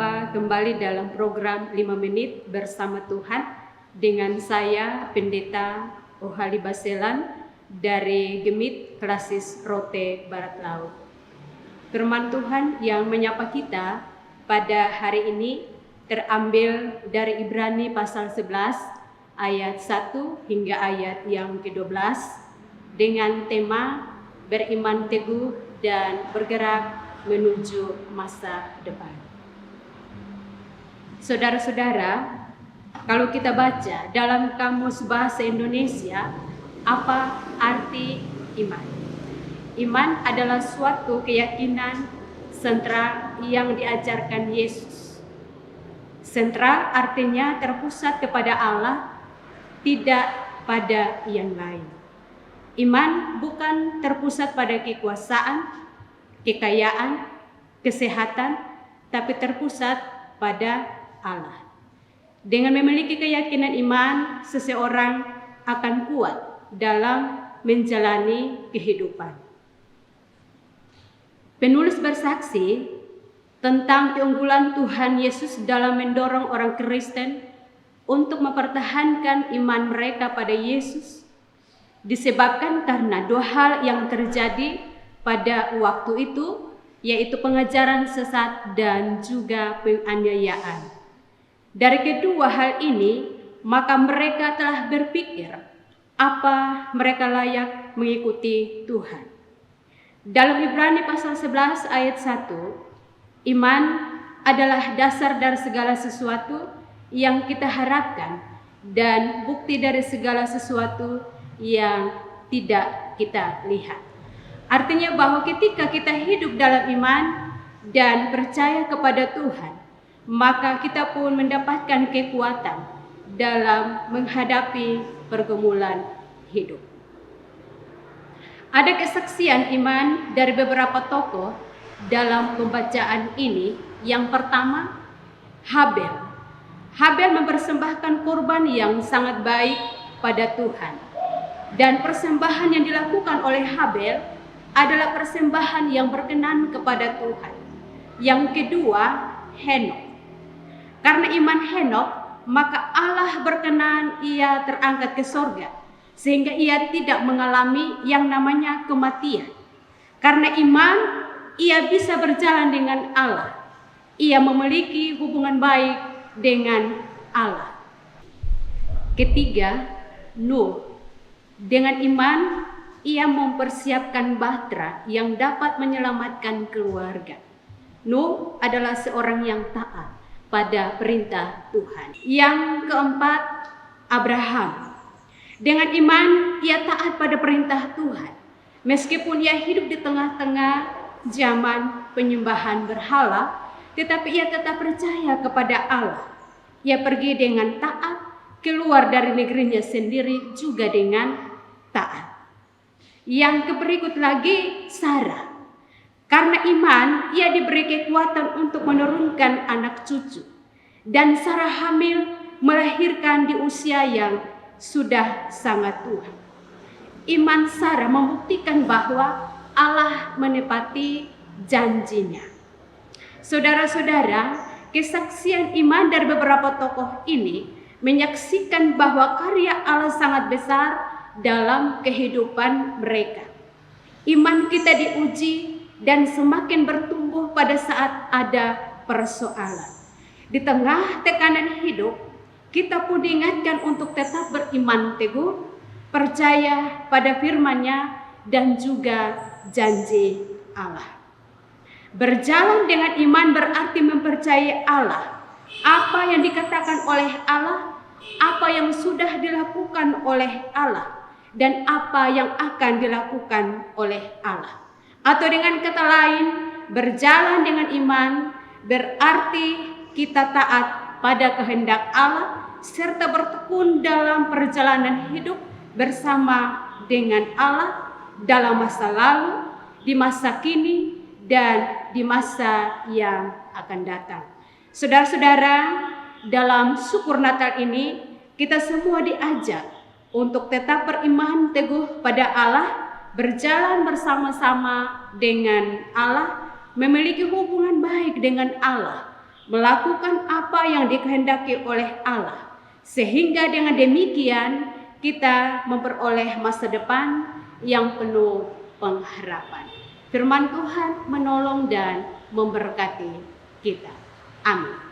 berjumpa kembali dalam program 5 menit bersama Tuhan dengan saya Pendeta Ohali Baselan dari Gemit Klasis Rote Barat Laut. Firman Tuhan yang menyapa kita pada hari ini terambil dari Ibrani pasal 11 ayat 1 hingga ayat yang ke-12 dengan tema beriman teguh dan bergerak menuju masa depan. Saudara-saudara, kalau kita baca dalam Kamus Bahasa Indonesia, apa arti iman? Iman adalah suatu keyakinan sentral yang diajarkan Yesus. Sentral artinya terpusat kepada Allah, tidak pada yang lain. Iman bukan terpusat pada kekuasaan, kekayaan, kesehatan, tapi terpusat pada Allah. Dengan memiliki keyakinan iman, seseorang akan kuat dalam menjalani kehidupan. Penulis bersaksi tentang keunggulan Tuhan Yesus dalam mendorong orang Kristen untuk mempertahankan iman mereka pada Yesus, disebabkan karena dua hal yang terjadi pada waktu itu, yaitu pengajaran sesat dan juga penganiayaan. Dari kedua hal ini, maka mereka telah berpikir apa mereka layak mengikuti Tuhan. Dalam Ibrani pasal 11 ayat 1, iman adalah dasar dari segala sesuatu yang kita harapkan dan bukti dari segala sesuatu yang tidak kita lihat. Artinya bahwa ketika kita hidup dalam iman dan percaya kepada Tuhan, maka kita pun mendapatkan kekuatan dalam menghadapi pergumulan hidup. Ada kesaksian iman dari beberapa tokoh dalam pembacaan ini. Yang pertama, Habel. Habel mempersembahkan korban yang sangat baik pada Tuhan. Dan persembahan yang dilakukan oleh Habel adalah persembahan yang berkenan kepada Tuhan. Yang kedua, Henok. Karena iman Henok, maka Allah berkenan ia terangkat ke sorga, sehingga ia tidak mengalami yang namanya kematian. Karena iman, ia bisa berjalan dengan Allah. Ia memiliki hubungan baik dengan Allah. Ketiga, Nuh. Dengan iman, ia mempersiapkan bahtera yang dapat menyelamatkan keluarga. Nuh adalah seorang yang taat pada perintah Tuhan. Yang keempat, Abraham. Dengan iman, ia taat pada perintah Tuhan. Meskipun ia hidup di tengah-tengah zaman penyembahan berhala, tetapi ia tetap percaya kepada Allah. Ia pergi dengan taat, keluar dari negerinya sendiri juga dengan taat. Yang berikut lagi, Sarah. Karena iman, ia diberi kekuatan untuk menurunkan anak cucu. Dan Sarah hamil melahirkan di usia yang sudah sangat tua. Iman Sarah membuktikan bahwa Allah menepati janjinya. Saudara-saudara, kesaksian iman dari beberapa tokoh ini menyaksikan bahwa karya Allah sangat besar dalam kehidupan mereka. Iman kita diuji dan semakin bertumbuh pada saat ada persoalan. Di tengah tekanan hidup, kita pun diingatkan untuk tetap beriman teguh, percaya pada firman-Nya dan juga janji Allah. Berjalan dengan iman berarti mempercayai Allah. Apa yang dikatakan oleh Allah, apa yang sudah dilakukan oleh Allah, dan apa yang akan dilakukan oleh Allah. Atau dengan kata lain, berjalan dengan iman berarti kita taat pada kehendak Allah serta bertekun dalam perjalanan hidup bersama dengan Allah dalam masa lalu, di masa kini, dan di masa yang akan datang. Saudara-saudara, dalam syukur Natal ini kita semua diajak untuk tetap beriman teguh pada Allah, berjalan bersama-sama dengan Allah, memiliki hubungan baik dengan Allah, melakukan apa yang dikehendaki oleh Allah, sehingga dengan demikian kita memperoleh masa depan yang penuh pengharapan. Firman Tuhan menolong dan memberkati kita. Amin.